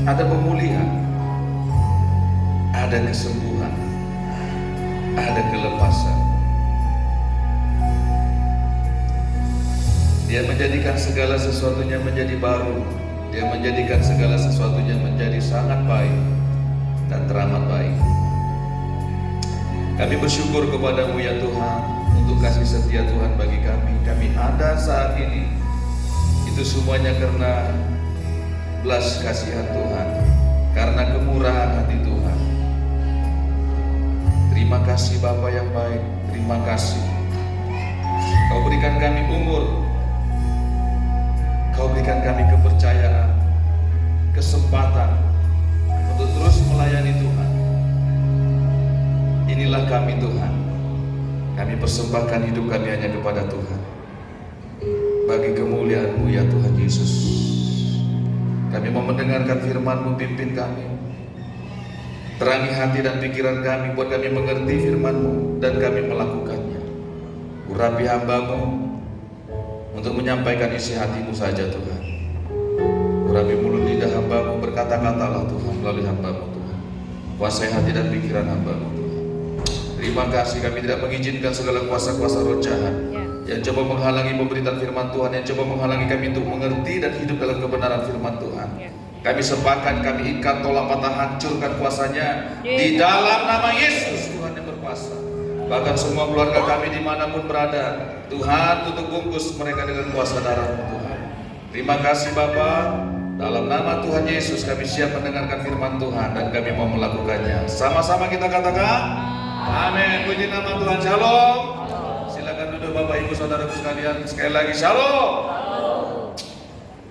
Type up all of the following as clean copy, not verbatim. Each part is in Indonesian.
ada pemulihan, ada kesembuhan, ada kelepasan. Dia menjadikan segala sesuatunya menjadi baru. Dia menjadikan segala sesuatunya menjadi sangat baik dan teramat baik. Kami bersyukur kepadamu ya Tuhan untuk kasih setia Tuhan bagi kami. Kami ada saat ini, itu semuanya karena belas kasihan Tuhan, karena kemurahan hati Tuhan. Terima kasih Bapa yang baik, terima kasih. Kau berikan kami umur, Kau berikan kami kepercayaan, kesempatan untuk terus melayani Tuhan. Inilah kami Tuhan. Kami persembahkan hidup kami hanya kepada Tuhan, bagi kemuliaan-Mu ya Tuhan Yesus. Kami mau mendengarkan firman-Mu, pimpin kami. Terangi hati dan pikiran kami, buat kami mengerti firman-Mu dan kami melakukannya. Urapi hamba-Mu untuk menyampaikan isi hati-Mu saja Tuhan. Urapi mulut lidah hamba-Mu, berkata-katalah Tuhan melalui hamba-Mu Tuhan. Kuasai hati dan pikiran hamba-Mu Tuhan. Terima kasih, kami tidak mengizinkan segala kuasa-kuasa roh jahat yang coba menghalangi pemberitaan firman Tuhan, yang coba menghalangi kami untuk mengerti dan hidup dalam kebenaran firman Tuhan. Kami sepakat, kami ikat, tolak, patah, hancurkan kuasanya di dalam nama Yesus Tuhan yang berkuasa. Bahkan semua keluarga kami dimanapun berada, Tuhan tutup bungkus mereka dengan kuasa darah-Mu Tuhan. Terima kasih Bapa. Dalam nama Tuhan Yesus kami siap mendengarkan firman Tuhan dan kami mau melakukannya. Sama-sama kita katakan amin. Puji nama Tuhan. Shalom. Silakan duduk Bapak Ibu Saudaraku sekalian. Sekali lagi shalom.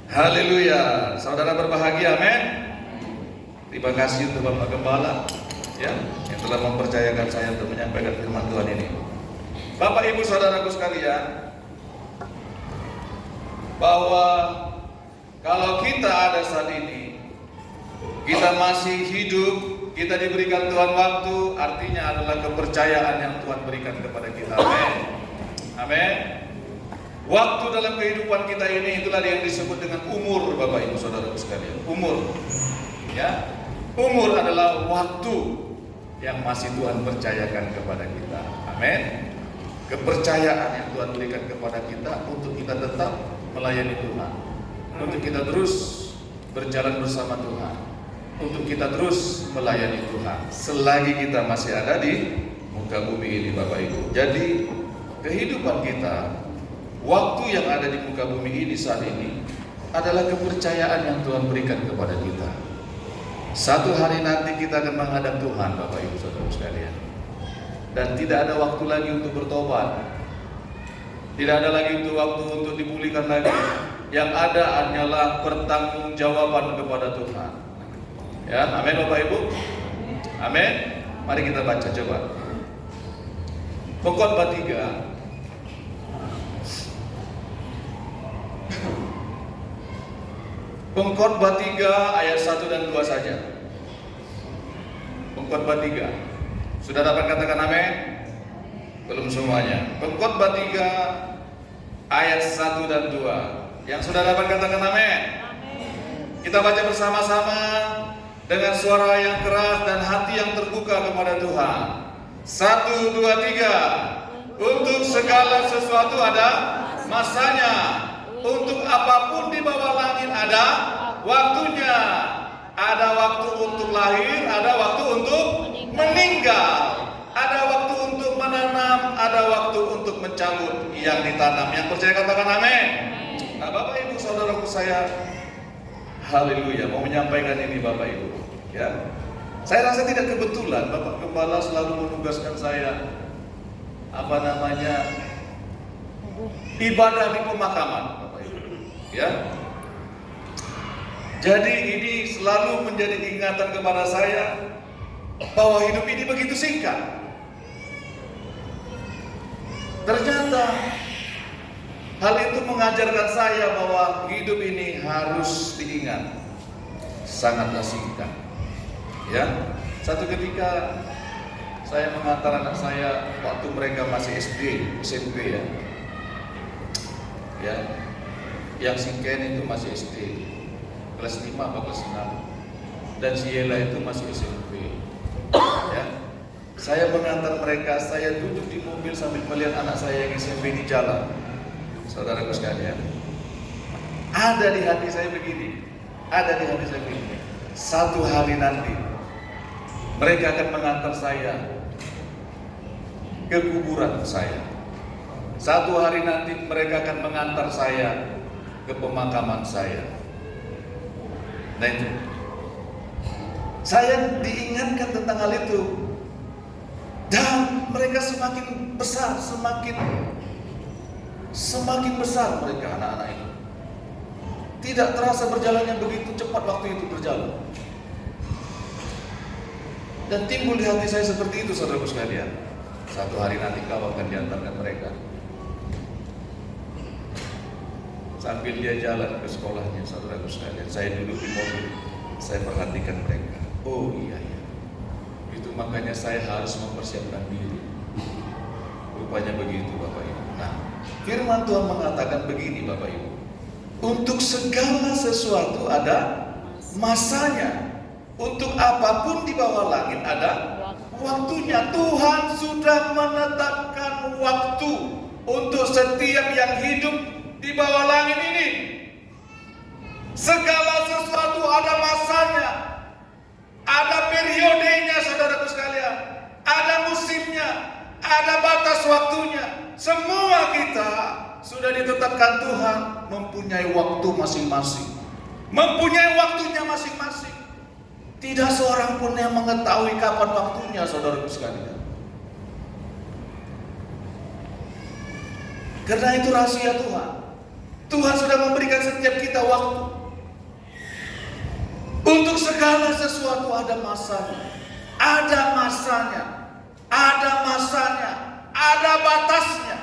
Haleluya. Saudara berbahagia, amin. Terima kasih untuk Bapak Gembala ya, yang telah mempercayakan saya untuk menyampaikan firman Tuhan ini. Bapak Ibu Saudaraku sekalian, bahwa kalau kita ada saat ini, kita masih hidup, kita diberikan Tuhan waktu, artinya adalah kepercayaan yang Tuhan berikan kepada kita. Amin. Amin. Waktu dalam kehidupan kita ini itulah yang disebut dengan umur, Bapak Ibu Saudaraku sekalian. Umur. Ya. Umur adalah waktu yang masih Tuhan percayakan kepada kita. Amin. Kepercayaan yang Tuhan berikan kepada kita untuk kita tetap melayani Tuhan, untuk kita terus berjalan bersama Tuhan, untuk kita terus melayani Tuhan selagi kita masih ada di muka bumi ini Bapak Ibu. Jadi kehidupan kita, waktu yang ada di muka bumi ini saat ini adalah kepercayaan yang Tuhan berikan kepada kita. Satu hari nanti kita akan menghadap Tuhan Bapak Ibu Saudara sekalian. Dan tidak ada waktu lagi untuk bertobat. Tidak ada lagi waktu untuk dipulihkan lagi. Yang ada hanyalah pertanggungjawaban kepada Tuhan. Ya, amin Bapak Ibu. Amin. Mari kita baca coba. Pengkhotbah 3 Pengkhotbah 3 ayat 1 dan 2 saja. Pengkhotbah 3. Sudah dapat katakan amin? Belum semuanya. Pengkhotbah 3 ayat 1 dan 2. Yang sudah dapat katakan amin? Kita baca bersama-sama dengan suara yang keras dan hati yang terbuka kepada Tuhan. 1, 2, 3. Untuk segala sesuatu ada masanya. Untuk apapun di bawah langit ada waktunya. Ada waktu untuk lahir, ada waktu untuk meninggal. Ada waktu untuk menanam, ada waktu untuk mencabut yang ditanam. Yang percaya katakan amin. Nah, Bapak Ibu Saudaraku saya, haleluya, mau menyampaikan ini Bapak Ibu. Ya, saya rasa tidak kebetulan Bapak Gembala selalu menugaskan saya ibadah di pemakaman, Bapak Ibu. Ya. Jadi ini selalu menjadi ingatan kepada saya bahwa hidup ini begitu singkat. Ternyata hal itu mengajarkan saya bahwa hidup ini harus diingat. Sangatlah singkat. Ya, satu ketika saya mengantar anak saya waktu mereka masih SD, SMP ya. Ya, yang Singken itu masih SD, kelas 5 atau kelas 6. dan si Yela itu masih SMP. Ya. Saya mengantar mereka, saya duduk di mobil sambil melihat anak saya yang SMP di jalan. Saudaraku sekalian, ada di hati saya begini, satu hari nanti mereka akan mengantar saya ke kuburan saya. Satu hari nanti mereka akan mengantar saya ke pemakaman saya. Nah itu, saya diingatkan tentang hal itu. Dan mereka semakin besar, semakin besar mereka, anak-anak itu. Tidak terasa berjalannya begitu cepat waktu itu berjalan. Dan timbul di hati saya seperti itu, saudaraku sekalian. Satu hari nanti kau akan diantarkan mereka. Sambil dia jalan ke sekolahnya, saudaraku sekalian, saya duduk di mobil, saya perhatikan mereka. Oh iya. Itu makanya saya harus mempersiapkan diri. Rupanya begitu, Bapak Ibu. Nah, firman Tuhan mengatakan begini, Bapak Ibu. Untuk segala sesuatu ada masanya. Untuk apapun di bawah langit ada waktunya. Tuhan sudah menetapkan waktu untuk setiap yang hidup di bawah langit ini. Segala sesuatu ada masanya. Ada periodenya, saudaraku sekalian. Ada musimnya, ada batas waktunya. Semua kita sudah ditetapkan Tuhan mempunyai waktu masing-masing. Mempunyai waktunya masing-masing. Tidak seorang pun yang mengetahui kapan waktunya, saudaraku sekalian. Karena itu rahasia Tuhan. Tuhan sudah memberikan setiap kita waktu. Untuk segala sesuatu ada masanya. Ada masanya. Ada masanya. Ada batasnya.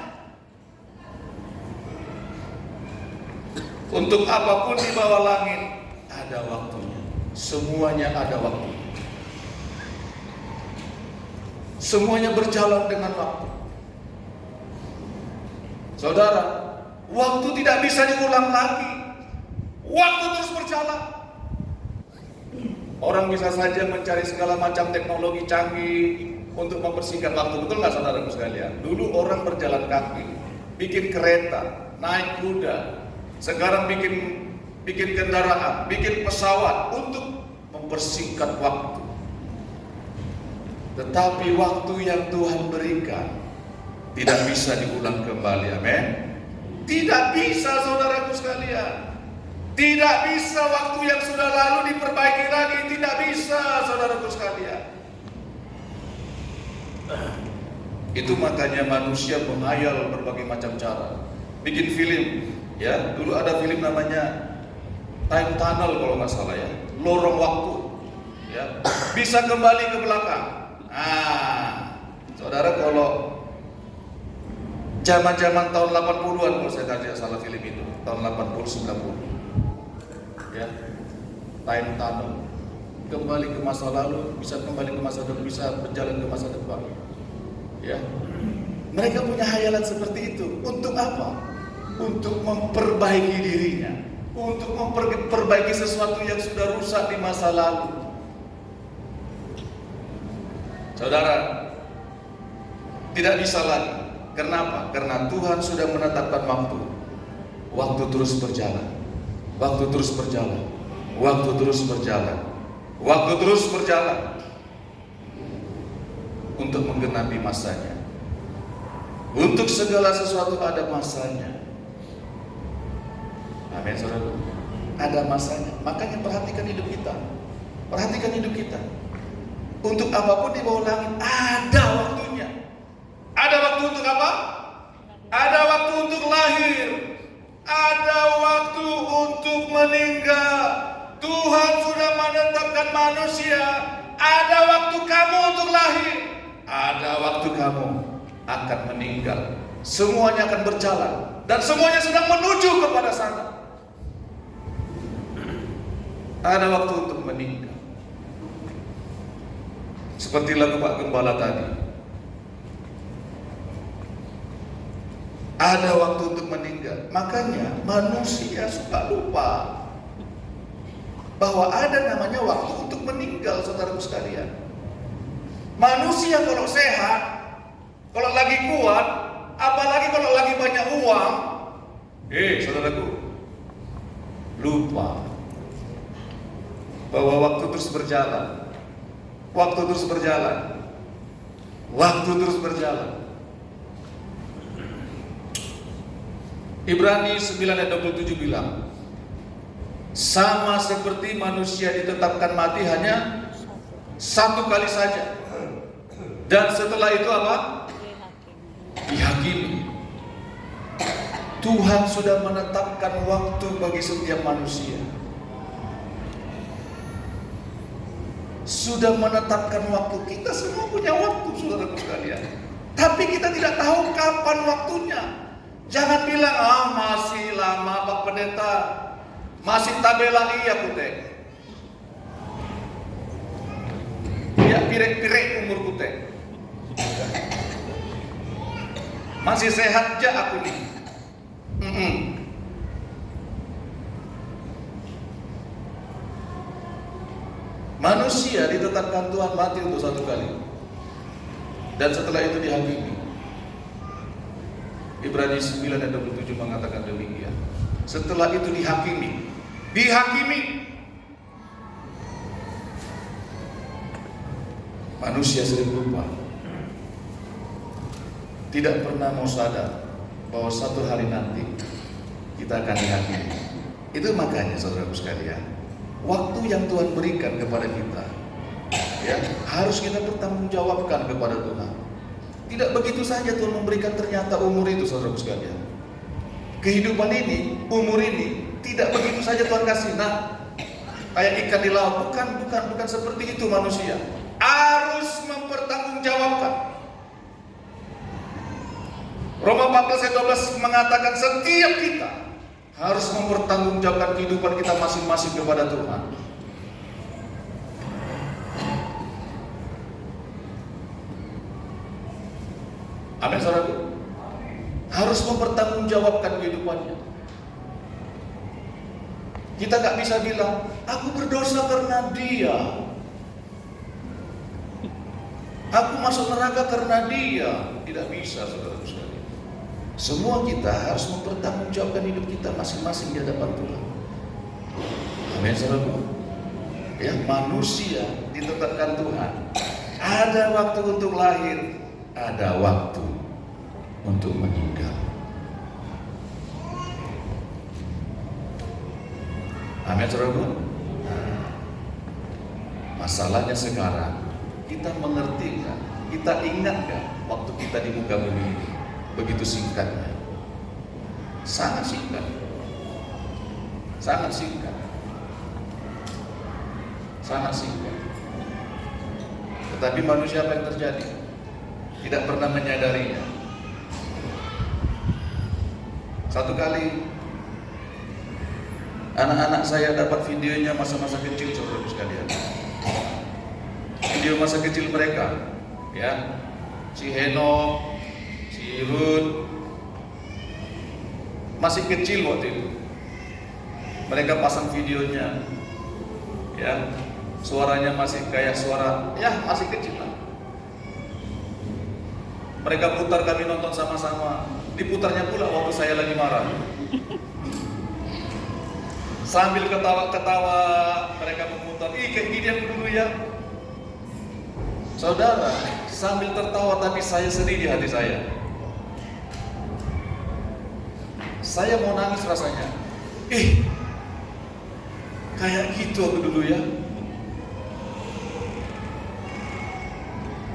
Untuk apapun di bawah langit ada waktunya. Semuanya ada waktunya. Semuanya berjalan dengan waktu. Saudara, waktu tidak bisa diulang lagi. Waktu terus berjalan. Orang bisa saja mencari segala macam teknologi canggih untuk mempersingkat waktu. Betul nggak, saudaraku sekalian? Dulu orang berjalan kaki, bikin kereta, naik kuda. Sekarang bikin kendaraan, bikin pesawat untuk mempersingkat waktu. Tetapi waktu yang Tuhan berikan tidak bisa diulang kembali. Amin. Tidak bisa, saudaraku sekalian. Tidak bisa waktu yang sudah lalu diperbaiki lagi. Tidak bisa, saudaraku sekalian. Itu makanya manusia menghayal berbagai macam cara. Bikin film, ya. Dulu ada film namanya Time Tunnel kalau nggak salah ya. Lorong waktu, ya. Bisa kembali ke belakang. Nah, saudara, kalau zaman-zaman tahun 80-an kalau saya tidak salah film itu, tahun 80-90. Ya, time tunnel, kembali ke masa lalu, bisa kembali ke masa depan, bisa berjalan ke masa depan. Ya, mereka punya hayalan seperti itu. Untuk apa? Untuk memperbaiki dirinya, untuk memperbaiki sesuatu yang sudah rusak di masa lalu. Saudara, tidak bisa lagi. Kenapa? Karena Tuhan sudah menetapkan waktu. Waktu terus berjalan. Waktu terus berjalan. Waktu terus berjalan. Waktu terus berjalan. Untuk menggenapi masanya. Untuk segala sesuatu ada masanya. Amin, saudara. Ada masanya. Makanya perhatikan hidup kita. Perhatikan hidup kita. Untuk apapun di bawah langit ada waktunya. Ada waktu untuk apa? Ada waktu untuk lahir. Ada waktu untuk meninggal. Tuhan sudah menetapkan manusia. Ada waktu kamu untuk lahir. Ada waktu kamu akan meninggal. Semuanya akan berjalan. Dan semuanya sedang menuju kepada sana. Ada waktu untuk meninggal. Seperti lagu Pak Gembala tadi. Ada waktu untuk meninggal. Makanya manusia suka lupa bahwa ada namanya waktu untuk untuk meninggal, saudaraku sekalian. Manusia kalau sehat, kalau lagi kuat, apalagi kalau lagi banyak uang, saudaraku, lupa bahwa waktu terus berjalan. Waktu terus berjalan. Waktu terus berjalan. Ibrani 9 ayat 27 bilang, sama seperti manusia ditetapkan mati hanya satu kali saja. Dan setelah itu apa? Dihakimi. Tuhan sudah menetapkan waktu bagi setiap manusia. Sudah menetapkan waktu. Kita semua punya waktu, saudaraku sekalian. Tapi kita tidak tahu kapan waktunya. Jangan bilang, masih lama Pak Pendeta, masih tabela iya kute. Ya pirek-pirek umur kute. Masih sehat aja aku nih. Manusia ditetapkan Tuhan mati untuk satu kali, dan setelah itu dihakimi. Ibrani 9 ayat 27 mengatakan demikian. Setelah itu dihakimi. Manusia sering lupa, tidak pernah mau sadar bahwa satu hari nanti kita akan dihakimi. Itu makanya saudaraku sekalian, waktu yang Tuhan berikan kepada kita, ya, harus kita bertanggungjawabkan kepada Tuhan. Tidak begitu saja Tuhan memberikan ternyata umur itu, saudaraku sekalian. Kehidupan ini, umur ini, tidak begitu saja Tuhan kasih. Nah, kayak ikan di laut, bukan seperti itu manusia. Harus mempertanggungjawabkan. Roma 14 ayat 12 mengatakan setiap kita harus mempertanggungjawabkan kehidupan kita masing-masing kepada Tuhan. Amin, saudaraku. Harus mempertanggungjawabkan kehidupannya. Kita gak bisa bilang, aku berdosa karena dia, aku masuk neraka karena dia. Tidak bisa, saudaraku sekalian. Semua kita harus mempertanggungjawabkan hidup kita masing-masing di hadapan Tuhan. Amin, saudaraku. Ya, manusia ditetapkan Tuhan. Ada waktu untuk lahir, ada waktu untuk meninggal. Amin, saudaraku. Masalahnya sekarang, kita mengerti kan? Kita ingat kan waktu kita di muka bumi ini? Begitu singkatnya. Sangat singkat. Sangat singkat. Sangat singkat. Tetapi manusia apa yang terjadi? Tidak pernah menyadarinya. Satu kali anak-anak saya dapat videonya masa-masa kecil, saudara sekalian. Video masa kecil mereka, ya, si Henok, si Ruth, masih kecil waktu itu. Mereka pasang videonya, ya, suaranya masih kayak suara, ya masih kecil lah. Mereka putar, kami nonton sama-sama. Diputarnya pula waktu saya lagi marah. Sambil ketawa-ketawa mereka memutar, kayak gini aku dulu ya. Saudara, sambil tertawa tapi saya sedih di hati saya. Saya mau nangis rasanya. Kayak gitu aku dulu ya.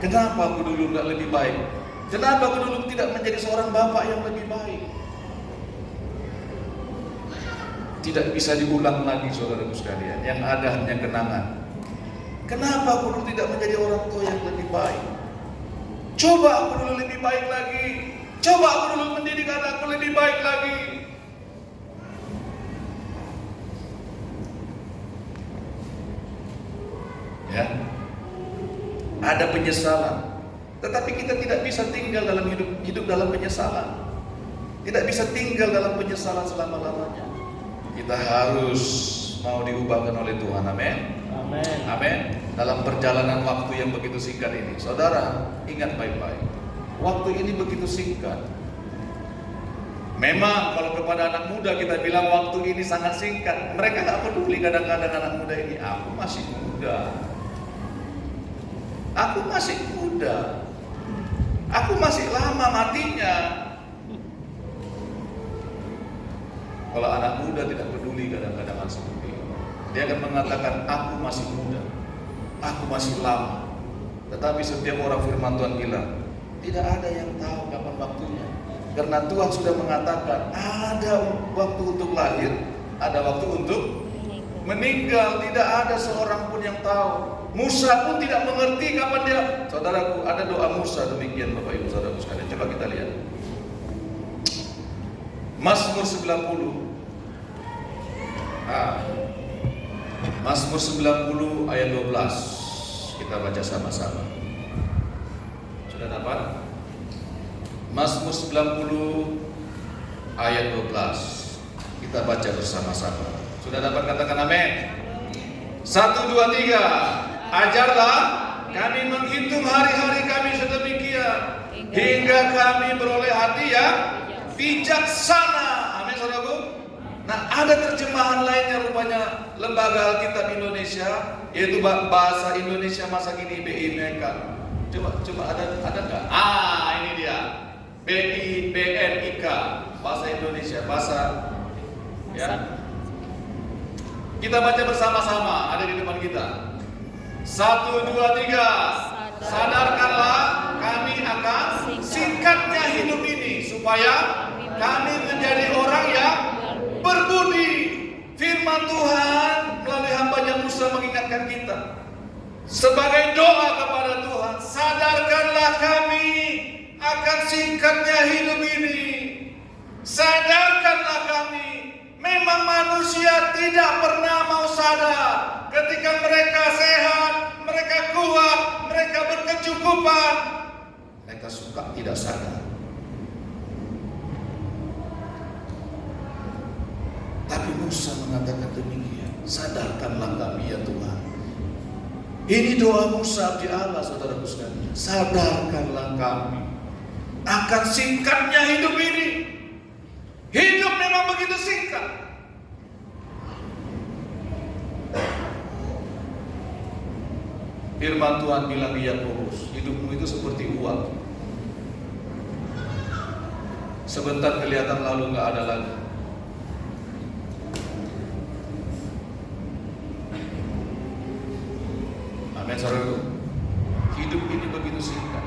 Kenapa aku dulu gak lebih baik? Kenapa aku dulu tidak menjadi seorang bapak yang lebih baik? Tidak bisa diulang lagi, saudaraku sekalian. Yang ada hanya kenangan. Kenapa aku dulu tidak menjadi orang tua yang lebih baik? Coba aku dulu lebih baik lagi. Coba aku dulu mendidik anakku lebih baik lagi. Ya, ada penyesalan. Tetapi kita tidak bisa tinggal dalam hidup dalam penyesalan. Tidak bisa tinggal dalam penyesalan selama-lamanya. Kita harus mau diubahkan oleh Tuhan. Amin. Amin. Amin. Dalam perjalanan waktu yang begitu singkat ini, saudara, ingat baik-baik. Waktu ini begitu singkat. Memang kalau kepada anak muda kita bilang waktu ini sangat singkat, mereka nggak peduli kadang-kadang anak muda ini. Aku masih muda. Aku masih muda. Aku masih lama matinya. Kalau anak muda tidak peduli kadang-kadang seperti itu. Dia akan mengatakan, aku masih muda, aku masih lama. Tetapi setiap orang firman Tuhan bilang, tidak ada yang tahu kapan waktunya. Karena Tuhan sudah mengatakan, ada waktu untuk lahir, ada waktu untuk meninggal. Tidak ada seorang pun yang tahu. Musa pun tidak mengerti kapan dia. Saudaraku, ada doa Musa demikian, Bapak Ibu saudaraku sekalian. Coba kita lihat. Mazmur 90. Mazmur 90 ayat 12. Kita baca sama-sama. Sudah dapat? Mazmur 90 ayat 12. Kita baca bersama-sama. Sudah dapat, katakan amin. 1, 2, 3. Ajarlah kami menghitung hari-hari kami sedemikian, hingga kami beroleh hati yang bijaksana. Amin, saudaraku. Nah, ada terjemahan lainnya rupanya Lembaga Alkitab Indonesia, yaitu bahasa Indonesia masa kini BIMK. Coba ada nggak? Ini dia. BIBNIK, bahasa Indonesia, bahasa ya. Kita baca bersama-sama, ada di depan kita. 1, 2, 3. Sadarkanlah kami akan singkatnya hidup ini, supaya kami menjadi orang yang berbudi. Firman Tuhan melalui hamba-Nya Musa mengingatkan kita sebagai doa kepada Tuhan, sadarkanlah kami akan singkatnya hidup ini. Sadarkanlah kami. Memang manusia tidak pernah mau sadar. Ketika mereka sehat, mereka kuat, mereka berkecukupan, mereka suka tidak sadar. Tapi Musa mengatakan demikian, sadarkanlah kami ya Tuhan. Ini doa Musa di Allah, saudaraku sekalian. Sadarkanlah kami akan singkatnya hidup ini. Hidup memang begitu singkat. Firman Tuhan bilang di Yakobus, hidupmu itu seperti uang. Sebentar kelihatan lalu nggak ada lagi. Amin, saudaraku. Hidup ini begitu singkat.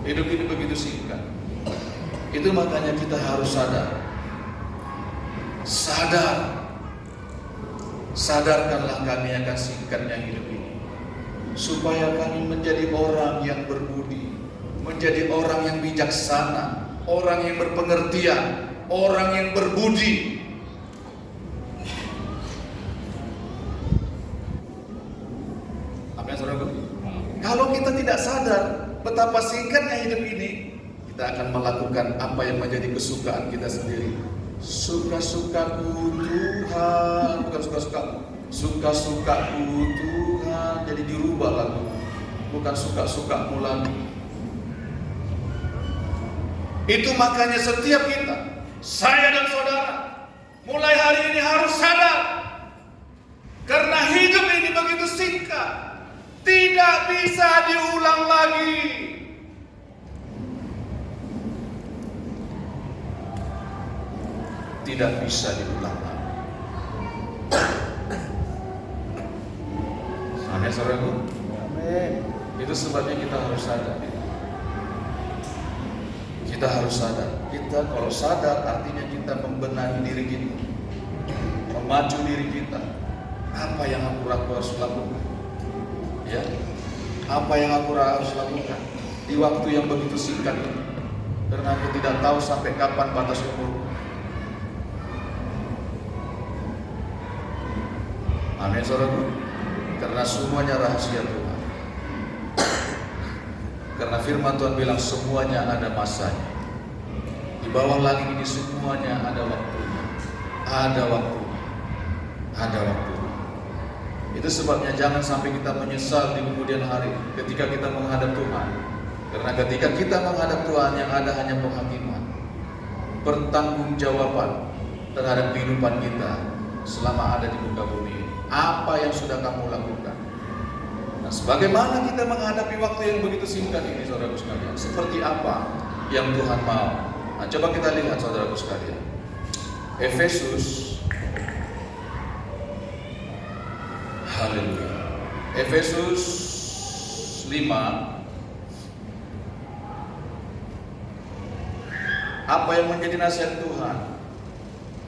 Hidup ini begitu singkat. Itu makanya kita harus sadar. Sadarkanlah kami akan singkatnya hidup ini, supaya kami menjadi orang yang berbudi, menjadi orang yang bijaksana, orang yang berpengertian, orang yang berbudi. Amin, saudara. Kalau kita tidak sadar betapa singkatnya hidup ini, kita akan melakukan apa yang menjadi kesukaan kita sendiri. Suka-sukaku Tuhan, bukan suka-sukamu. Suka-sukaku Tuhan, jadi dirubah lagu. Bukan suka-sukamu lagi. Itu makanya setiap kita, saya dan saudara, mulai hari ini harus sadar. Karena hidup ini begitu singkat, tidak bisa diulang lagi. Tidak bisa diulang lagi. Amin, saudaraku. Amin. Itu sebabnya kita harus sadar. Kita harus sadar. Kita kalau sadar artinya kita membenahi diri kita, memacu diri kita. Apa yang aku harus lakukan? Ya, apa yang aku harus lakukan di waktu yang begitu singkat ini? Karena aku tidak tahu sampai kapan batas umur. Amin, saudaraku. Karena semuanya rahasia Tuhan. Karena firman Tuhan bilang semuanya ada masanya. Di bawah langit ini semuanya ada waktunya. Ada waktunya. Ada waktunya. Itu sebabnya jangan sampai kita menyesal di kemudian hari ketika kita menghadap Tuhan. Karena ketika kita menghadap Tuhan, yang ada hanya penghakiman, pertanggungjawaban terhadap kehidupan kita selama ada di muka bumi ini. Apa yang sudah kamu lakukan? Nah, sebagaimana kita menghadapi waktu yang begitu singkat ini, saudaraku sekalian, seperti apa yang Tuhan mau? Nah, coba kita lihat, saudaraku sekalian, Efesus, haleluya, Efesus 5. Apa yang menjadi nasihat Tuhan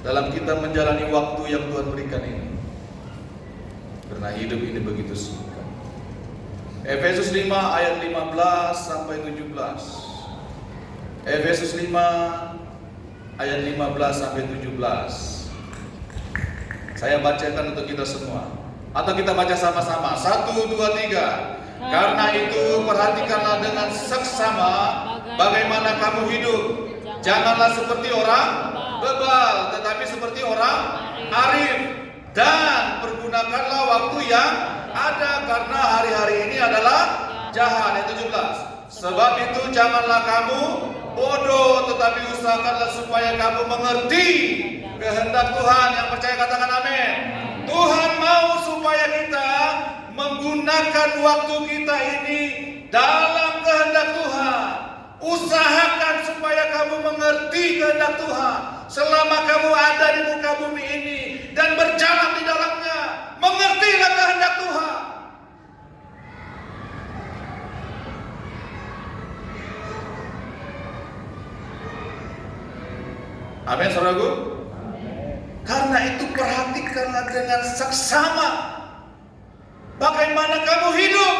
dalam kita menjalani waktu yang Tuhan berikan ini? Karena hidup ini begitu singkat. Efesus 5 ayat 15 sampai 17. Efesus 5 ayat 15 sampai 17. Saya bacakan untuk kita semua. Atau kita baca sama-sama. 1, 2, 3. Karena itu perhatikanlah dengan seksama bagaimana kamu hidup. Janganlah seperti orang bebal, tetapi seperti orang arif. Dan pergunakanlah waktu yang ada, karena hari-hari ini adalah jahat. Ayat 17. Sebab itu janganlah kamu bodoh, tetapi usahakanlah supaya kamu mengerti kehendak Tuhan. Yang percaya katakan amin. Tuhan mau supaya kita menggunakan waktu kita ini dalam kehendak Tuhan. Usahakan supaya kamu mengerti kehendak Tuhan selama kamu ada di muka bumi ini dan berjalan di dalamnya. Mengertilah kehendak Tuhan. Amin, saudaraku. Karena itu perhatikanlah dengan seksama bagaimana kamu hidup.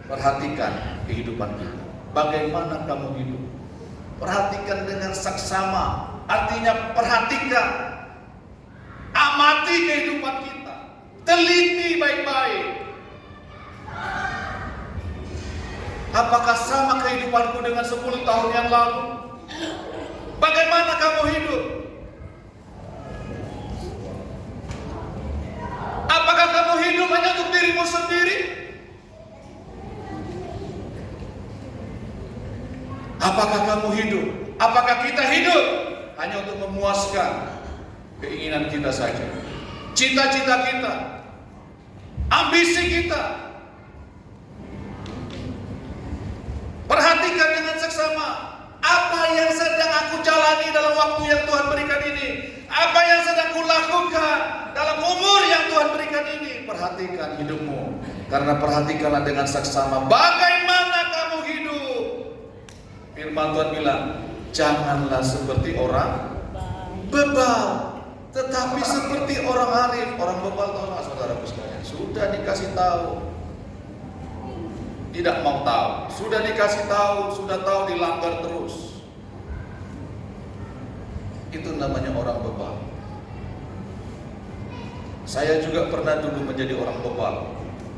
Perhatikan kehidupan kita. Bagaimana kamu hidup? Perhatikan dengan seksama. Artinya perhatikan. Amati kehidupan kita. Teliti baik-baik. Apakah sama kehidupanku dengan 10 tahun yang lalu? Bagaimana kamu hidup? Apakah kamu hidup hanya untuk dirimu sendiri? Apakah kamu hidup? Apakah kita hidup hanya untuk memuaskan keinginan kita saja? Cita-cita kita, ambisi kita. Perhatikan dengan seksama apa yang sedang aku jalani dalam waktu yang Tuhan berikan ini. Apa yang sedang kulakukan dalam umur yang Tuhan berikan ini. Perhatikan hidupmu. Karena perhatikanlah dengan seksama bagaimana kamu hidup. Firman Tuhan bilang, janganlah seperti orang bebal, tetapi seperti orang arif. Orang bebal tahu nggak, saudaraku sekalian? Sudah dikasih tahu, tidak mau tahu. Sudah dikasih tahu, sudah tahu, dilanggar terus. Itu namanya orang bebal. Saya juga pernah dulu menjadi orang bebal.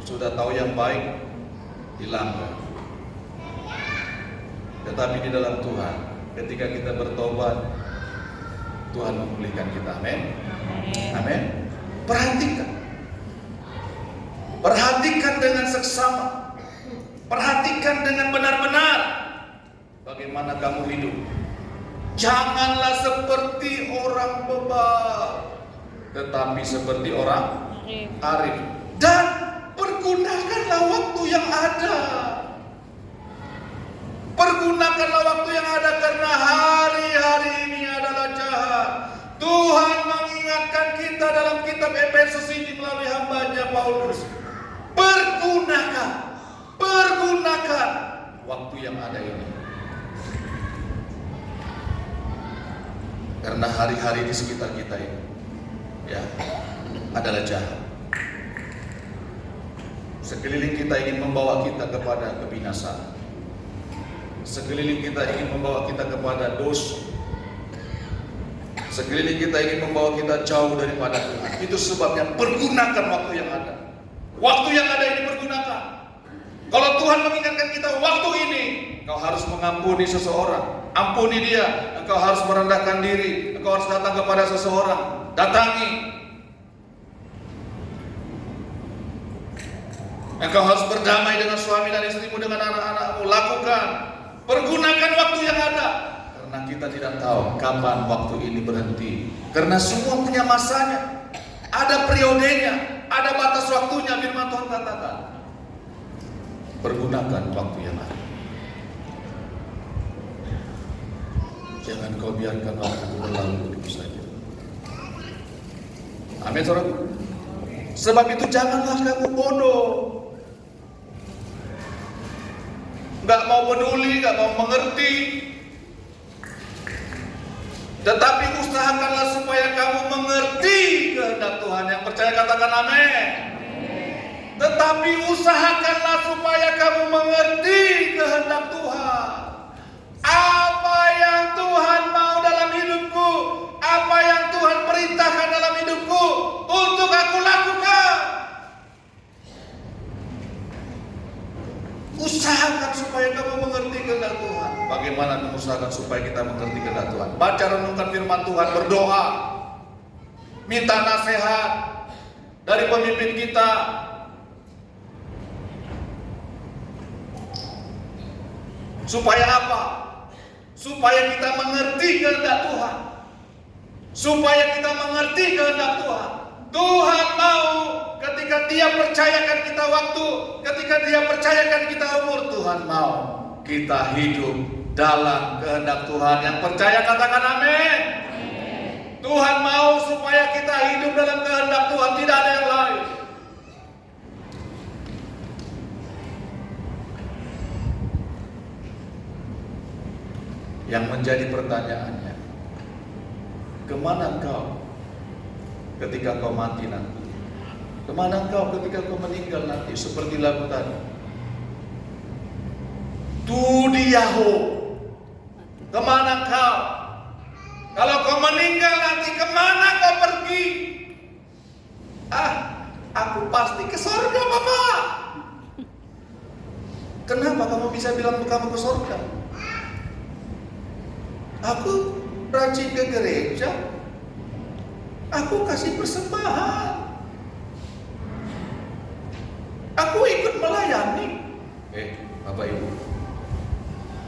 Sudah tahu yang baik, dilanggar. Tetapi di dalam Tuhan, ketika kita bertobat, Tuhan memulihkan kita. Amin. Amin. Perhatikan. Perhatikan dengan seksama. Perhatikan dengan benar-benar bagaimana kamu hidup. Janganlah seperti orang bebal, tetapi seperti orang arif. Dan pergunakanlah waktu yang ada. Pergunakanlah waktu yang ada, karena hari-hari ini adalah jahat. Tuhan mengingatkan kita dalam kitab Efesus ini melalui hambanya Paulus. Pergunakan waktu yang ada ini. Karena hari-hari di sekitar kita ini ya adalah jahat. Sekeliling kita ingin membawa kita kepada kebinasaan. Sekeliling kita ingin membawa kita kepada dosa. Sekeliling kita ingin membawa kita jauh daripada Tuhan. Itu sebabnya pergunakan waktu yang ada. Waktu yang ada ini pergunakan. Kalau Tuhan mengingatkan kita waktu ini, kau harus mengampuni seseorang. Ampuni dia. Engkau harus merendahkan diri. Engkau harus datang kepada seseorang. Datangi. Engkau harus berdamai dengan suami dan istrimu, dengan anak-anakmu. Lakukan. Pergunakan waktu yang ada. Karena kita tidak tahu kapan waktu ini berhenti. Karena semua punya masanya. Ada periodenya. Ada batas waktunya. Firman Tuhan katakan. Pergunakan waktu yang ada. Jangan kau biarkan waktu berlalu begitu saja. Amin, saudara. Sebab itu janganlah kamu bodoh. Gak mau peduli, gak mau mengerti. Tetapi usahakanlah supaya kamu mengerti kehendak Tuhan. Yang percaya katakan amin. Tetapi usahakanlah supaya kamu mengerti kehendak Tuhan. Apa yang Tuhan mau dalam hidupku, apa yang Tuhan perintahkan dalam hidupku untuk aku lakukan. Usahakan supaya kamu mengerti kehendak Tuhan. Bagaimana mengusahakan supaya kita mengerti kehendak Tuhan? Baca renungkan firman Tuhan, berdoa, minta nasihat dari pemimpin kita. Supaya apa? Supaya kita mengerti kehendak Tuhan. Supaya kita mengerti kehendak Tuhan. Tuhan mau ketika Dia percayakan kita waktu, ketika Dia percayakan kita umur, Tuhan mau kita hidup dalam kehendak Tuhan. Yang percaya katakan amin. Tuhan mau supaya kita hidup dalam kehendak Tuhan, tidak ada yang lain. Yang menjadi pertanyaannya, kemana engkau ketika kau mati nanti? Kemana engkau ketika kau meninggal nanti? Seperti lagu tadi, Tudiyaho, kemana engkau? Kalau kau meninggal nanti, kemana kau pergi? Aku pasti ke surga, Bapak. Kenapa kamu bisa bilang kamu ke surga? Aku rajin ke gereja. Aku kasih persembahan. Aku ikut melayani. Bapak Ibu,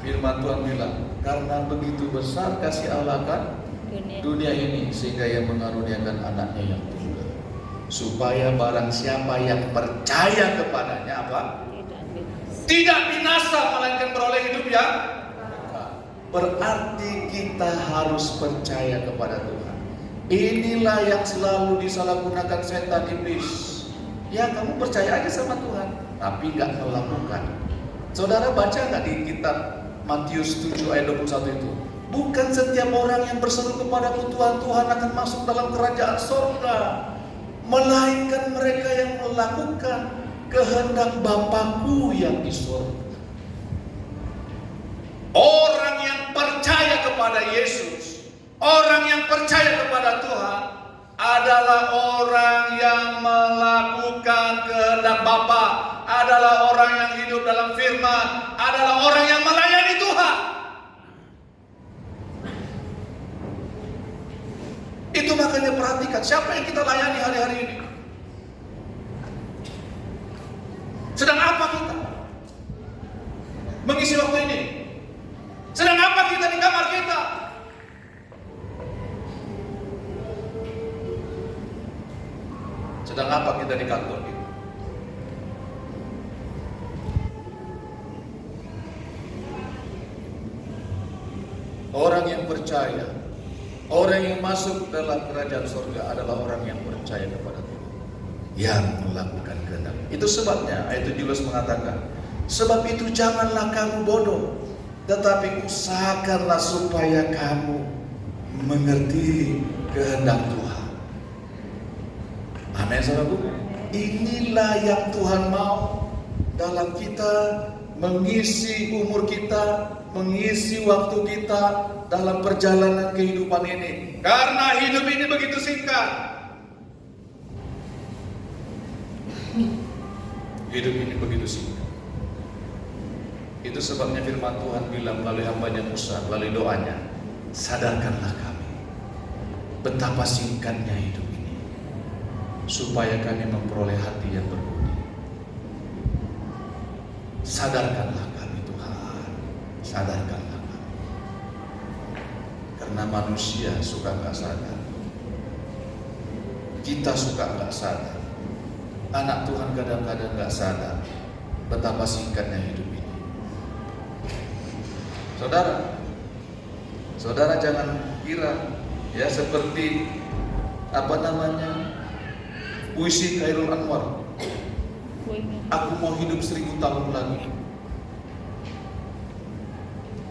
firman Tuhan bilang, karena begitu besar kasih Allah kan dunia ini, sehingga Ia mengaruniakan anaknya yang tunggal, supaya barang siapa yang percaya kepadanya apa? Tidak binasa, melainkan beroleh hidup yang. Berarti kita harus percaya kepada Tuhan. Inilah yang selalu disalahgunakan setan iblis. Ya, kamu percaya aja sama Tuhan, tapi gak melakukan. Saudara baca gak di kitab Matius 7 ayat 21 itu? Bukan setiap orang yang berseru kepadaku Tuhan, Tuhan akan masuk dalam kerajaan surga, melainkan mereka yang melakukan kehendak Bapakku yang di surga. Orang yang percaya kepada Yesus, orang yang percaya kepada Tuhan adalah orang yang melakukan kehendak Bapa, adalah orang yang hidup dalam firman, adalah orang yang melayani Tuhan. Itu makanya perhatikan siapa yang kita layani hari-hari ini. Sedang apa kita mengisi waktu ini? Sedang apa kita di kamar kita? Sedang apa kita di kantor kita? Orang yang percaya, orang yang masuk dalam kerajaan surga adalah orang yang percaya kepada Tuhan, yang melakukan kehendak. Itu sebabnya ayat 17 mengatakan, sebab itu janganlah kamu bodoh, tetapi usahakanlah supaya kamu mengerti kehendak Tuhan. Amin, saudaraku. Inilah yang Tuhan mau dalam kita mengisi umur kita, mengisi waktu kita dalam perjalanan kehidupan ini. Karena hidup ini begitu singkat. Hidup ini begitu singkat. Itu sebabnya firman Tuhan bilang melalui hambanya Musa, melalui doanya, sadarkanlah kami betapa singkatnya hidup ini, supaya kami memperoleh hati yang berbudi. Sadarkanlah kami Tuhan, sadarkanlah kami. Karena manusia suka nggak sadar, kita suka nggak sadar, anak Tuhan kadang-kadang nggak sadar betapa singkatnya hidup ini. Saudara jangan kira ya seperti puisi Khairul Anwar. Aku mau hidup 1000 tahun lagi.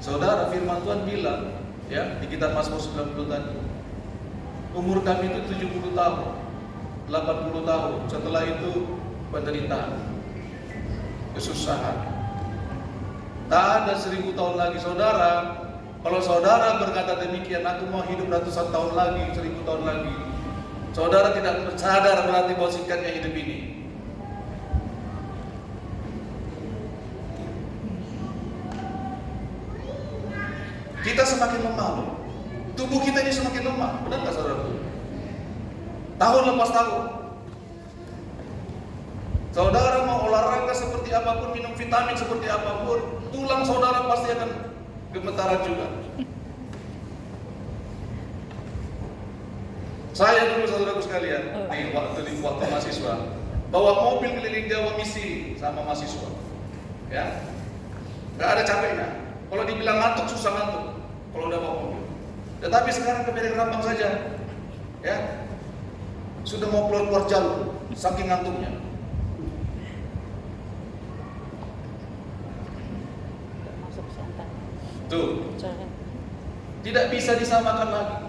Saudara, firman Tuhan bilang ya di kitab Mazmur 90 tadi, umur kami itu 70 tahun, 80 tahun. Setelah itu penderitaan, kesusahan. Tak ada 1000 tahun lagi, saudara. Kalau saudara berkata demikian, aku mau hidup ratusan tahun lagi, 1000 tahun lagi, saudara tidak sadar berarti bahwa singkatnya hidup ini. Kita semakin lemah, tubuh kita ini semakin lemah, benar nggak saudara? Tahun lepas tahun. Saudara mau olahraga seperti apapun, minum vitamin seperti apapun, tulang saudara pasti akan gemetaran juga. Saya dulu saudaraku sekalian, di waktu mahasiswa, bawa mobil keliling Jawa misi sama mahasiswa, ya, nggak ada capeknya. Kalau dibilang ngantuk susah ngantuk, kalau udah bawa mobil. Tetapi sekarang ke Medan Rambang saja, ya, sudah mau keluar jalur, saking ngantuknya. Tuh, tidak bisa disamakan lagi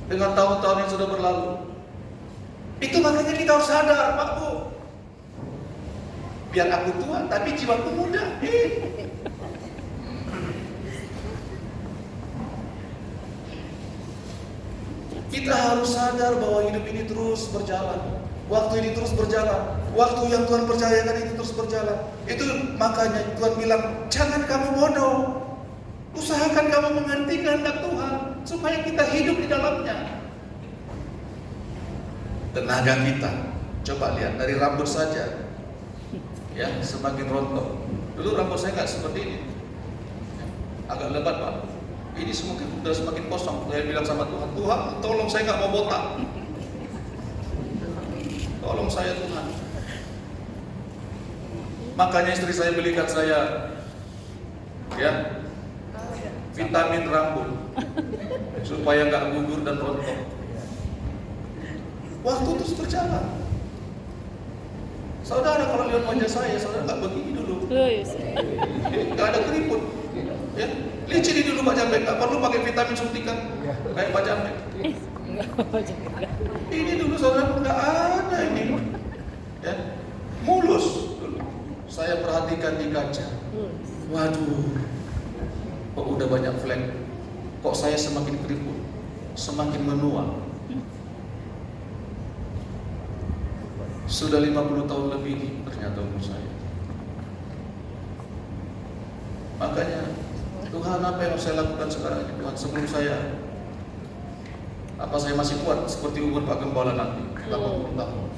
dengan tahun-tahun yang sudah berlalu. Itu makanya kita harus sadar, Pak Bu. Biar aku tua, tapi jiwaku muda. Kita harus sadar bahwa hidup ini terus berjalan. Waktu ini terus berjalan. Waktu yang Tuhan percayakan itu terus berjalan. Itu makanya Tuhan bilang, jangan kamu bodoh. Usahakan kamu mengerti kehendak Tuhan supaya kita hidup di dalamnya. Tenaga kita, coba lihat dari rambut saja, ya, semakin rontok. Dulu rambut saya nggak seperti ini, agak lebat Pak. Ini sudah semakin kosong. Saya bilang sama Tuhan, Tuhan, tolong saya nggak mau botak. Tolong saya Tuhan. Makanya istri saya belikan saya, ya, vitamin rambut supaya nggak gugur dan rontok. Waktu terus berjalan. Saudara kalau lihat wajah saya, saudara nggak begini dulu, nggak ada keriput, ya, licin dulu Pak Jambe, nggak perlu pakai vitamin suntikan kayak Pak Jambe. Ini dulu saudara nggak ada ini, ya, mulus dulu. Saya perhatikan di kaca, waduh, kok udah banyak flek, kok saya semakin keriput, semakin menua. Sudah 50 tahun lebih ternyata umur saya. Makanya Tuhan, apa yang harus saya lakukan sekarang ini Tuhan, sebelum saya, apa saya masih kuat seperti umur Pak Gembala nanti 80 tahun.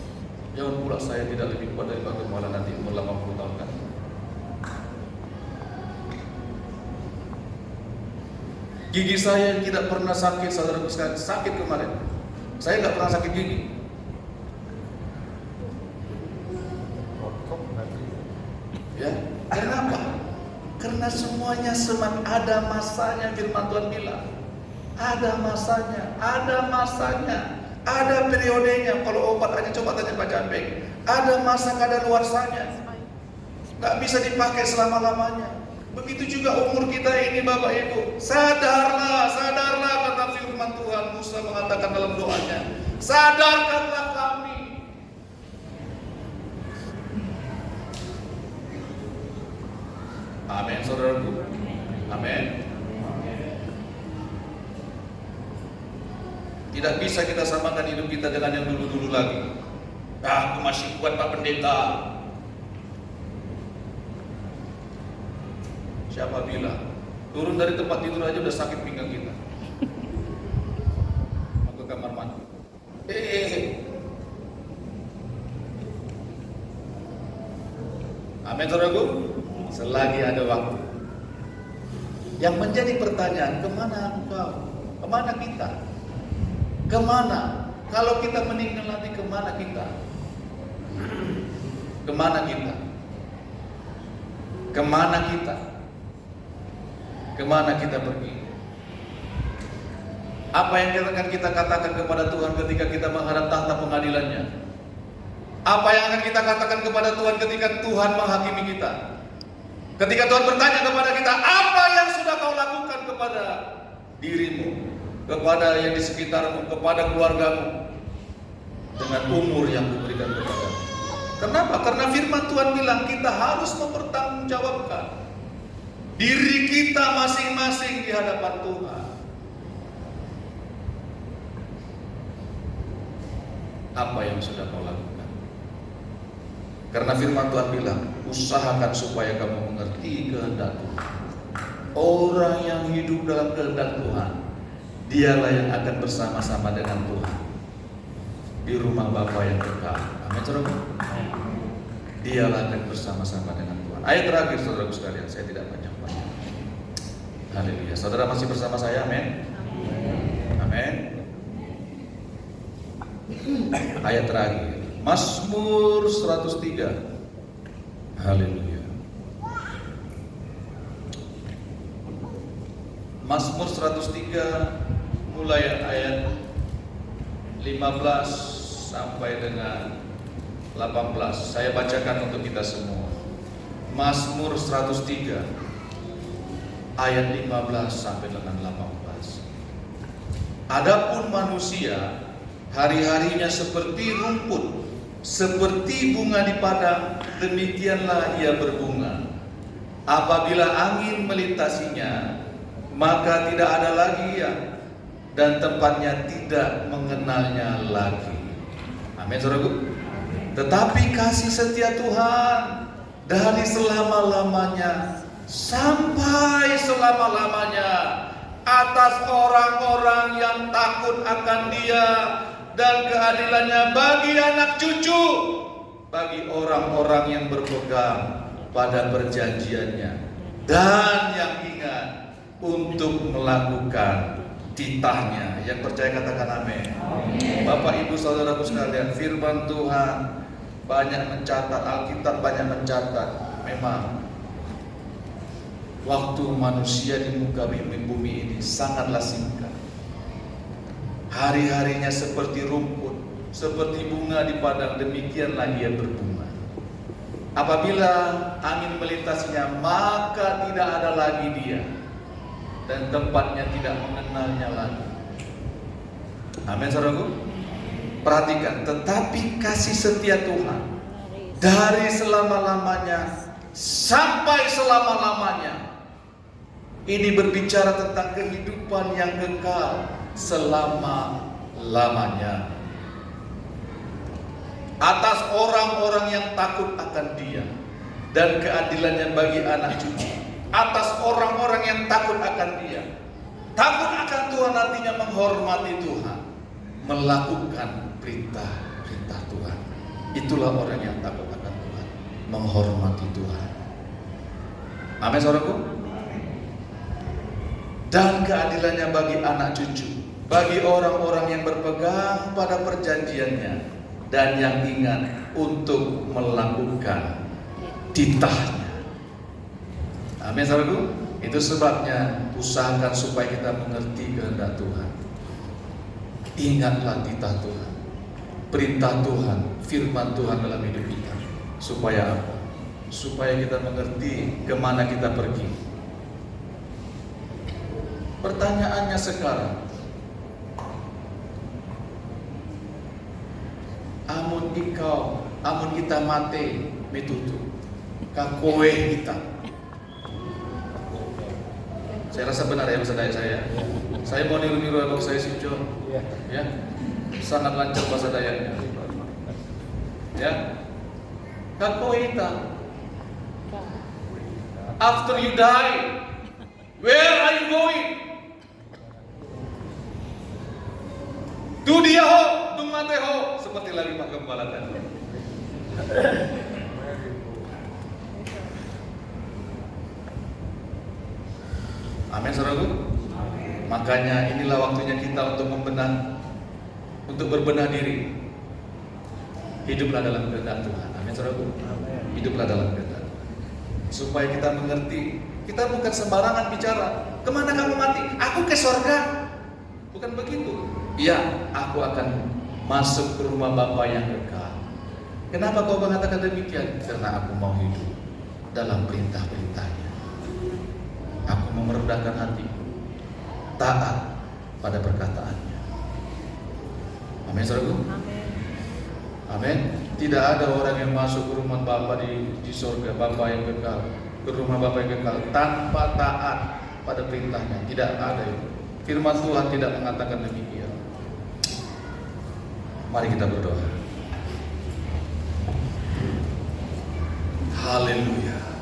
Jangan pula saya tidak lebih kuat dari Pak Gembala nanti umur 80 tahun kan. Gigi saya yang tidak pernah sakit, saudara sekalian, sakit kemarin. Saya nggak pernah sakit gigi. Ya, kenapa? Karena semuanya ada masanya, firman Tuhan bilang. Ada masanya, ada periodenya. Kalau obat aja coba tanya Pak Jambeng. Ada masa kadaluarsanya. Nggak bisa dipakai selama-lamanya. Begitu juga umur kita ini Bapak Ibu. Sadarlah kata firman Tuhan. Musa mengatakan dalam doanya, sadarkanlah kami. Amin, saudaraku. Amin. Tidak bisa kita samakan hidup kita dengan yang dulu-dulu lagi. Aku masih kuat Pak Pendeta. Siapa bilang? Turun dari tempat tidur aja udah sakit pinggang kita. Mau ke kamar mandi. Amin, saudaraku. Selagi ada waktu. Yang menjadi pertanyaan, kemana engkau? Kemana kita? Kemana? Kalau kita meninggal nanti kemana kita? Kemana kita? Kemana kita? Kemana kita pergi? Apa yang akan kita katakan kepada Tuhan ketika kita menghadap tahta pengadilannya? Apa yang akan kita katakan kepada Tuhan ketika Tuhan menghakimi kita? Ketika Tuhan bertanya kepada kita, apa yang sudah kau lakukan kepada dirimu, kepada yang di sekitarmu, kepada keluargamu, dengan umur yang diberikan kepadamu? Kenapa? Karena firman Tuhan bilang kita harus mempertanggungjawabkan diri kita masing-masing di hadapan Tuhan. Apa yang sudah kau lakukan? Karena firman Tuhan bilang, usahakan supaya kamu mengerti kehendak Tuhan. Orang yang hidup dalam kehendak Tuhan, dialah yang akan bersama-sama dengan Tuhan di rumah Bapa yang kekal. Amin, saudara. Dialah akan bersama-sama dengan Tuhan. Ayat terakhir, saudaraku sekalian, saya tidak panjang-panjang. Haleluya. Saudara masih bersama saya, amin. Amin. Ayat terakhir, Mazmur 103. Haleluya. Mazmur 103 mulai ayat 15 sampai dengan 18. Saya bacakan untuk kita semua. Mazmur 103 ayat 15 sampai dengan 18. Adapun manusia hari-harinya seperti rumput, seperti bunga di padang, demikianlah ia berbunga. Apabila angin melintasinya, maka tidak ada lagi ia, dan tempatnya tidak mengenalnya lagi. Amin, saudaraku. Tetapi kasih setia Tuhan dari selama-lamanya sampai selama-lamanya atas orang-orang yang takut akan Dia, dan keadilannya bagi anak cucu, bagi orang-orang yang berpegang pada perjanjiannya dan yang ingat untuk melakukan titahnya. Yang percaya katakan amin. Bapak Ibu saudaraku sekalian, firman Tuhan banyak mencatat, Alkitab banyak mencatat, memang waktu manusia di muka bumi ini sangatlah singkat. Hari-harinya seperti rumput, seperti bunga di padang, demikianlah ia berbunga. Apabila angin melintasinya, maka tidak ada lagi dia, dan tempatnya tidak mengenalnya lagi. Amin, saudaraku. Perhatikan, tetapi kasih setia Tuhan dari selama-lamanya sampai selama-lamanya. Ini berbicara tentang kehidupan yang kekal selama-lamanya atas orang-orang yang takut akan Dia, dan keadilannya bagi anak cucu. Atas orang-orang yang takut akan Dia. Takut akan Tuhan artinya menghormati Tuhan, melakukan perintah-perintah Tuhan. Itulah orang yang takut akan Tuhan, menghormati Tuhan. Amin, saudaraku. Dan keadilannya bagi anak cucu, bagi orang-orang yang berpegang pada perjanjiannya dan yang ingat untuk melakukan titahnya. Amin, saudaraku. Itu sebabnya usahakan supaya kita mengerti kehendak Tuhan. Ingatlah titah Tuhan, perintah Tuhan, firman Tuhan dalam hidup kita. Supaya apa? Supaya kita mengerti kemana kita pergi. Pertanyaannya sekarang, amun kita mati mitutu kakowe kita. Saya rasa benar ya bahasa Dayak saya. Saya mau niru-niru abang saya si John. Ya, sangat lancar bahasa Dayaknya. Ya, kakowe kita. After you die, where are you going? Tu dia ho, tu mate ho, seperti lagi Pak Gembala tadi. Amin, saudaraku. Makanya inilah waktunya kita untuk berbenah diri. Hiduplah dalam kehendak Tuhan. Amin, saudaraku. Hiduplah dalam kehendak Tuhan. Supaya kita mengerti, kita bukan sembarangan bicara. Kemana kamu mati? Aku ke sorga. Bukan begitu. Iya, aku akan masuk ke rumah Bapa yang kekal. Kenapa kau mengatakan demikian? Karena aku mau hidup dalam perintah-perintahnya. Aku mau merendahkan hatiku, taat pada perkataannya. Amin, saudaraku. Amin. Amin. Tidak ada orang yang masuk ke rumah Bapa di surga, Bapa yang kekal, ke rumah Bapa yang kekal tanpa taat pada perintahnya. Tidak ada itu. Firman Tuhan tidak mengatakan demikian. Mari kita berdoa. Haleluya.